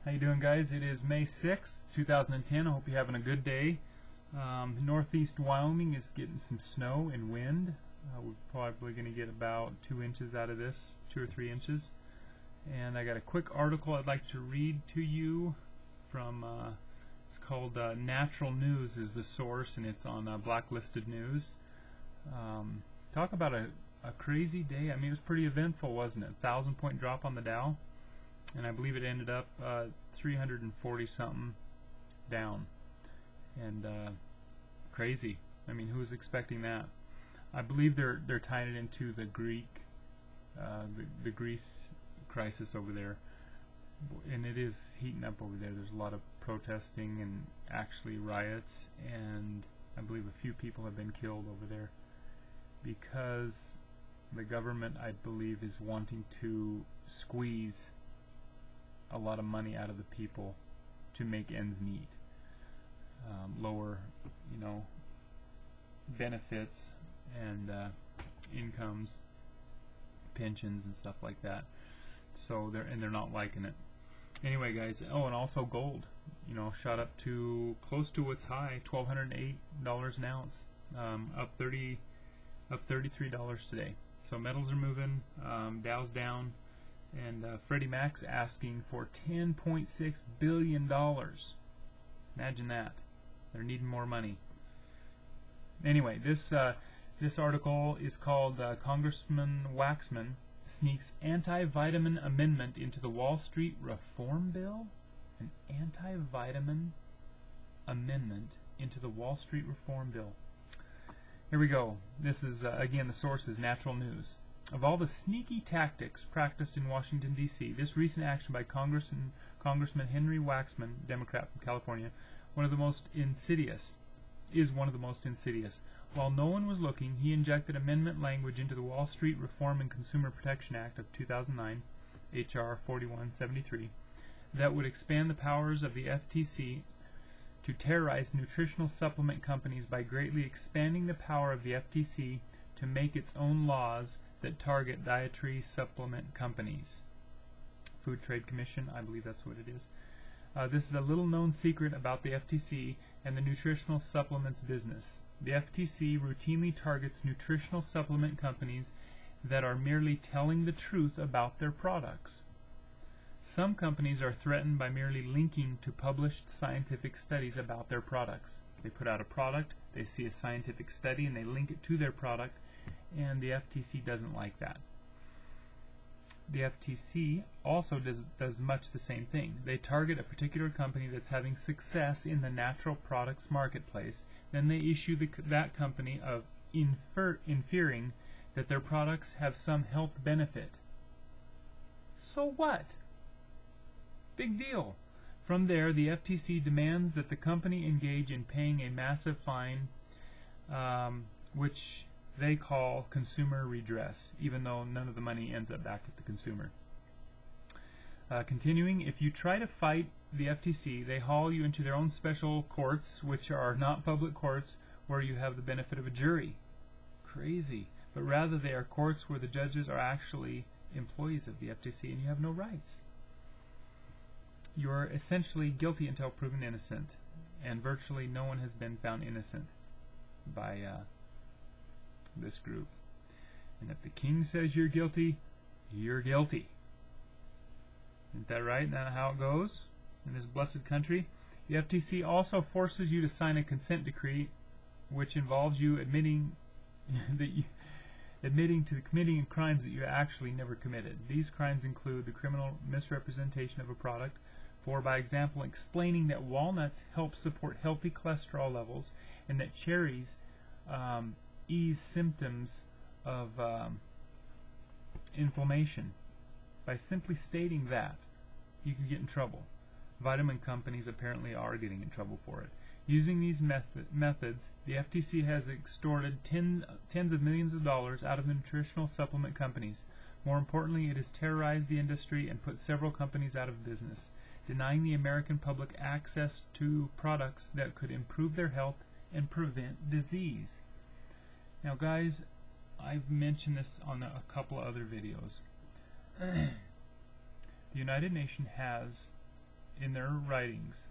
How you doing, guys? It is May 6th, 2010. I hope you're having a good day. Northeast Wyoming is getting some snow and wind. We're probably going to get about 2 inches out of this, 2 or 3 inches. And I got a quick article I'd like to read to you from, it's called Natural News is the source, and it's on Blacklisted News. Talk about a crazy day. I mean, it was pretty eventful, wasn't it? 1,000-point drop on the Dow. And I believe it ended up 340 something down, and crazy. I mean, who was expecting that? I believe they're tying it into the Greece crisis over there, and it is heating up over there. There's a lot of protesting and actually riots, and I believe a few people have been killed over there because the government, I believe, is wanting to squeeze a lot of money out of the people to make ends meet, lower, benefits and incomes, pensions and stuff like that. So they're not liking it. Anyway, guys. Oh, and also gold, shot up to close to its high, $1,208 an ounce, up $33 today. So metals are moving. Dow's down. And Freddie Mac's asking for $10.6 billion. Imagine that. They're needing more money. Anyway, this article is called Congressman Waxman Sneaks Anti-Vitamin Amendment into the Wallstreet Reform Bill? An anti-vitamin amendment into the Wallstreet Reform Bill. Here we go. This is, again, the source is Natural News. Of all the sneaky tactics practiced in Washington, D.C., this recent action by Congressman Henry Waxman, Democrat from California, is one of the most insidious. While no one was looking, he injected amendment language into the Wallstreet Reform and Consumer Protection Act of 2009, H.R. 4173, that would expand the powers of the FTC to terrorize nutritional supplement companies by greatly expanding the power of the FTC to make its own laws that target dietary supplement companies. Food Trade Commission, I believe that's what it is. This is a little known secret about the FTC and the nutritional supplements business. The FTC routinely targets nutritional supplement companies that are merely telling the truth about their products. Some companies are threatened by merely linking to published scientific studies about their products. They put out a product, they see a scientific study, and they link it to their product, and the FTC doesn't like that. The FTC also does much the same thing. They target a particular company that's having success in the natural products marketplace, then they issue that company of inferring that their products have some health benefit. So what? Big deal. From there, the FTC demands that the company engage in paying a massive fine, which they call consumer redress, even though none of the money ends up back at the consumer. Continuing, if you try to fight the FTC, they haul you into their own special courts, which are not public courts where you have the benefit of a jury. Crazy. But rather they are courts where the judges are actually employees of the FTC and you have no rights. You are essentially guilty until proven innocent, and virtually no one has been found innocent by this group. And if the king says you're guilty, you're guilty. Isn't that right? Isn't that how it goes in this blessed country? The FTC also forces you to sign a consent decree, which involves you admitting to committing crimes that you actually never committed. These crimes include the criminal misrepresentation of a product, for, by example, explaining that walnuts help support healthy cholesterol levels and that cherries ease symptoms of inflammation. By simply stating that, you can get in trouble. Vitamin companies apparently are getting in trouble for it. Using these methods, the FTC has extorted tens of millions of dollars out of the nutritional supplement companies. More importantly, it has terrorized the industry and put several companies out of business, denying the American public access to products that could improve their health and prevent disease. Now, guys, I've mentioned this on a couple of other videos. The United Nations has in their writings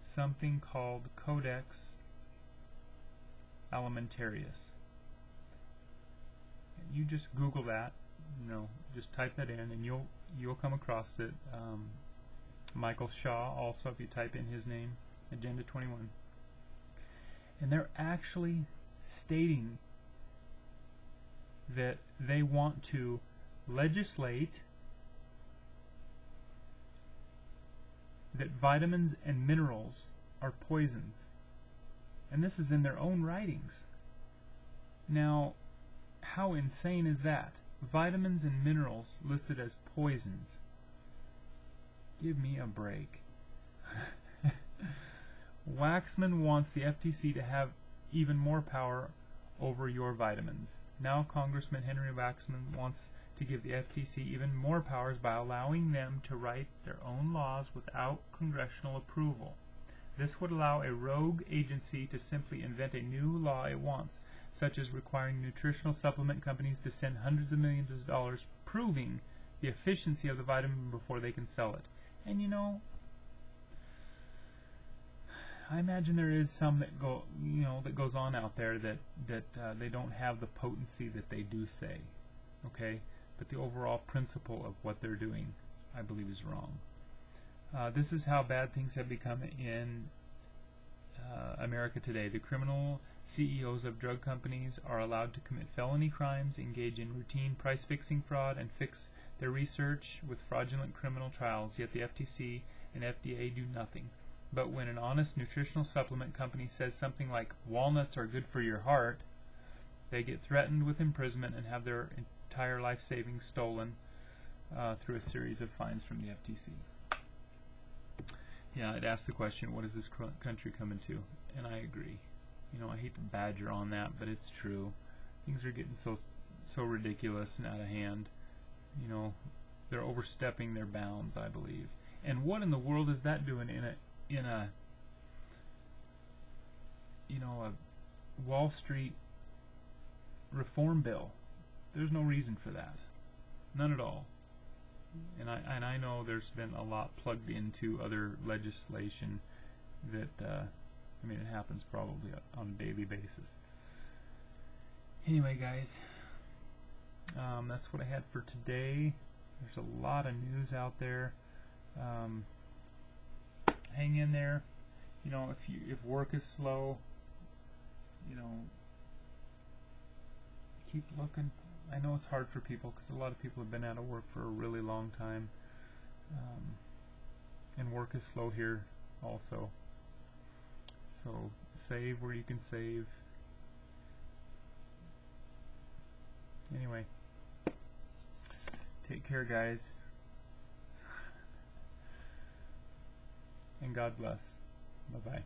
something called Codex Alimentarius. And you just Google that, just type that in, and you'll come across it. Michael Shaw, also, if you type in his name, Agenda 21. And they're actually stating that they want to legislate that vitamins and minerals are poisons. And this is in their own writings. Now, how insane is that? Vitamins and minerals listed as poisons. Give me a break. Waxman wants the FTC to have even more power over your vitamins. Now Congressman Henry Waxman wants to give the FTC even more powers by allowing them to write their own laws without congressional approval. This would allow a rogue agency to simply invent a new law it wants, such as requiring nutritional supplement companies to send hundreds of millions of dollars proving the efficiency of the vitamin before they can sell it. And I imagine there is some that goes on out there that they don't have the potency that they do say, okay? But the overall principle of what they're doing, I believe, is wrong. This is how bad things have become in America today. The criminal CEOs of drug companies are allowed to commit felony crimes, engage in routine price-fixing fraud, and fix their research with fraudulent criminal trials, yet the FTC and FDA do nothing. But when an honest nutritional supplement company says something like, walnuts are good for your heart, they get threatened with imprisonment and have their entire life savings stolen through a series of fines from the FTC. Yeah, I'd ask the question, what is this country coming to? And I agree. I hate to badger on that, but it's true. Things are getting so ridiculous and out of hand. They're overstepping their bounds, I believe. And what in the world is that doing in a Wallstreet reform bill? There's no reason for that. None at all. And I know there's been a lot plugged into other legislation that it happens probably on a daily basis. Anyway, guys, that's what I had for today. There's a lot of news out there. Hang in there. If work is slow, keep looking. I know it's hard for people because a lot of people have been out of work for a really long time, and work is slow here also. So save where you can save. Anyway, take care, guys, and God bless. Bye-bye.